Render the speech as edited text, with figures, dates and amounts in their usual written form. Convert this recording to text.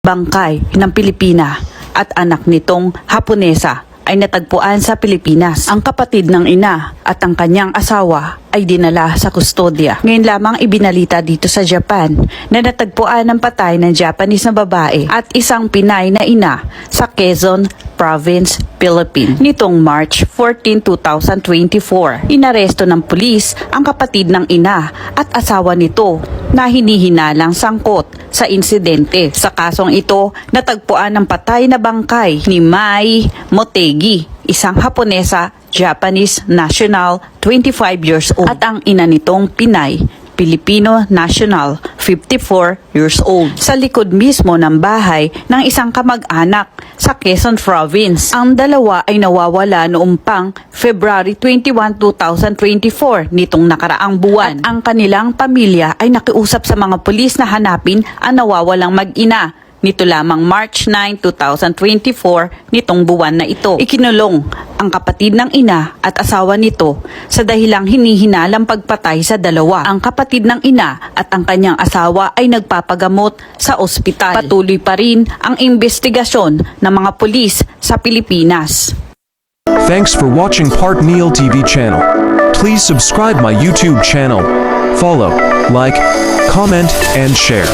Bangkay ng Pilipina at anak nitong Haponesa ay natagpuan sa Pilipinas. Ang kapatid ng ina at ang kanyang asawa ay dinala sa kustodya. Ngayon lamang ibinalita dito sa Japan na natagpuan ng patay ng Japanese na babae at isang Pinay na ina sa Quezon Province, Philippines. Nitong March 14, 2024, inaresto ng pulis ang kapatid ng ina at asawa nito na hinihinalang sangkot sa insidente. Sa kasong ito, natagpuan ng patay na bangkay ni Mai Motegi, isang Haponesa, Japanese national, 25 years old, at ang ina nitong Pinay, Filipino national, 54 years old. Sa likod mismo ng bahay ng isang kamag-anak sa Quezon Province. Ang dalawa ay nawawala noong pang February 21, 2024 nitong nakaraang buwan. At ang kanilang pamilya ay nakiusap sa mga pulis na hanapin ang nawawalang mag-ina. Nito lamang March 9, 2024 nitong buwan na ito. Ikinulong ang kapatid ng ina at asawa nito sa dahilang hinihinalang pagpatay sa dalawa. Ang kapatid ng ina at ang kanyang asawa ay nagpapagamot sa ospital. Patuloy pa rin ang investigasyon ng mga pulis sa Pilipinas. Thanks for watching Part Neil TV channel. Please subscribe my YouTube channel. Follow, like, comment, and share.